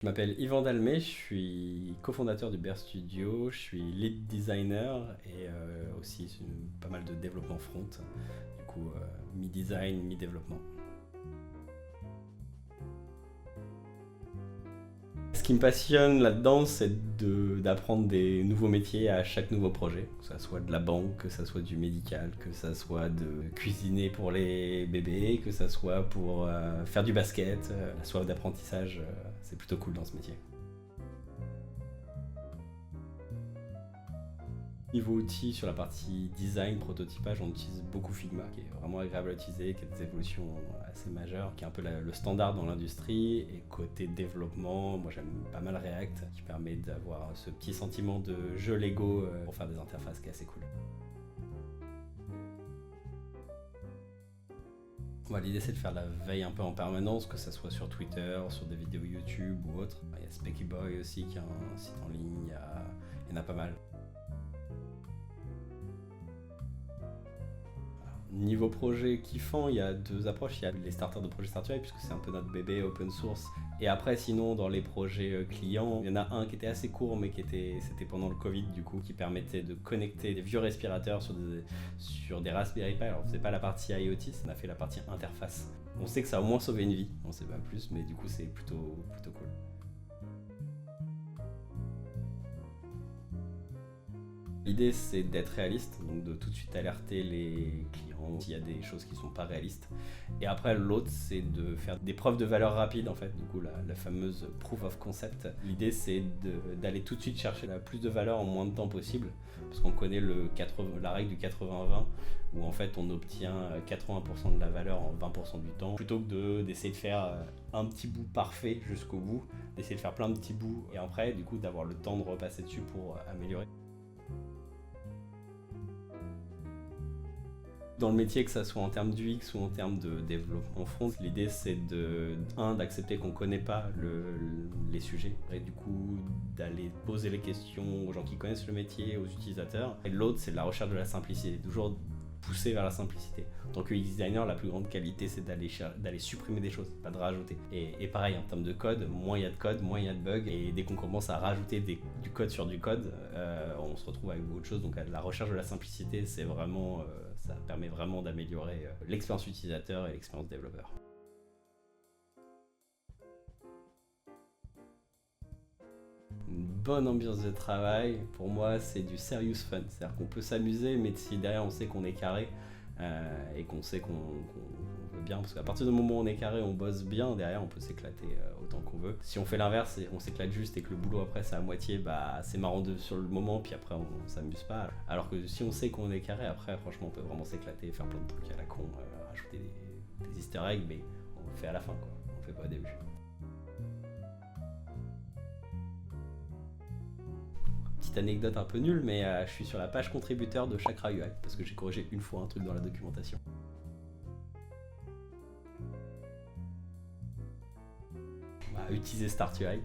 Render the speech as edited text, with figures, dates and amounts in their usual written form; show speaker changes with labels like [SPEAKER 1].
[SPEAKER 1] Je m'appelle Yvan Dalmé, je suis cofondateur du Bear Studio, je suis lead designer et aussi pas mal de développement front, du coup mi-design, mi-développement. Ce qui me passionne là-dedans, c'est d'apprendre des nouveaux métiers à chaque nouveau projet, que ça soit de la banque, que ça soit du médical, que ça soit de cuisiner pour les bébés, que ça soit pour faire du basket. La soif d'apprentissage, c'est plutôt cool dans ce métier. Niveau outils, sur la partie design, prototypage, on utilise beaucoup Figma, qui est vraiment agréable à utiliser, qui a des évolutions assez majeures, qui est un peu le standard dans l'industrie. Et côté développement, moi j'aime pas mal React, qui permet d'avoir ce petit sentiment de jeu Lego pour faire des interfaces qui est assez cool. L'idée c'est de faire de la veille un peu en permanence, que ce soit sur Twitter, sur des vidéos YouTube ou autre. Il y a Specky Boy aussi qui a un site en ligne, il y en a pas mal. Niveau projet kiffant, il y a deux approches. Il y a les starters de projet Startup, puisque c'est un peu notre bébé open source. Et après, sinon, dans les projets clients, il y en a un qui était assez court, mais c'était pendant le Covid, du coup, qui permettait de connecter des vieux respirateurs sur des Raspberry Pi. Alors, on faisait pas la partie IoT, on a fait la partie interface. On sait que ça a au moins sauvé une vie, on sait pas plus, mais du coup, c'est plutôt cool. L'idée c'est d'être réaliste, donc de tout de suite alerter les clients s'il y a des choses qui sont pas réalistes. Et après l'autre c'est de faire des preuves de valeur rapides en fait, du coup la fameuse proof of concept. L'idée c'est d'aller tout de suite chercher la plus de valeur en moins de temps possible, parce qu'on connaît la règle du 80-20, où en fait on obtient 80% de la valeur en 20% du temps, plutôt que d'essayer de faire un petit bout parfait jusqu'au bout, d'essayer de faire plein de petits bouts, et après du coup d'avoir le temps de repasser dessus pour améliorer. Dans le métier, que ça soit en termes d'UX ou en termes de développement front, l'idée c'est d'accepter qu'on ne connaît pas les sujets et du coup d'aller poser les questions aux gens qui connaissent le métier, aux utilisateurs. Et l'autre c'est de la recherche de la simplicité, toujours pousser vers la simplicité. En tant que UX designer, la plus grande qualité c'est d'aller supprimer des choses, pas de rajouter. Et pareil, en termes de code, moins il y a de code, moins il y a de bugs. Et dès qu'on commence à rajouter du code sur du code, on se retrouve avec beaucoup de choses. Donc la recherche de la simplicité, c'est vraiment, ça permet vraiment d'améliorer l'expérience utilisateur et l'expérience développeur. Une bonne ambiance de travail, pour moi, c'est du serious fun. C'est-à-dire qu'on peut s'amuser, mais si derrière on sait qu'on est carré et qu'on sait qu'on veut bien, parce qu'à partir du moment où on est carré, on bosse bien, derrière on peut s'éclater autant qu'on veut. Si on fait l'inverse et on s'éclate juste et que le boulot après c'est à moitié, bah c'est marrant sur le moment, puis après on s'amuse pas. Alors que si on sait qu'on est carré, après franchement on peut vraiment s'éclater, faire plein de trucs à la con, rajouter des easter eggs, mais on le fait à la fin, quoi. On le fait pas au début. Petite anecdote un peu nulle, mais je suis sur la page contributeur de Chakra UI parce que j'ai corrigé une fois un truc dans la documentation. Utiliser Start UI.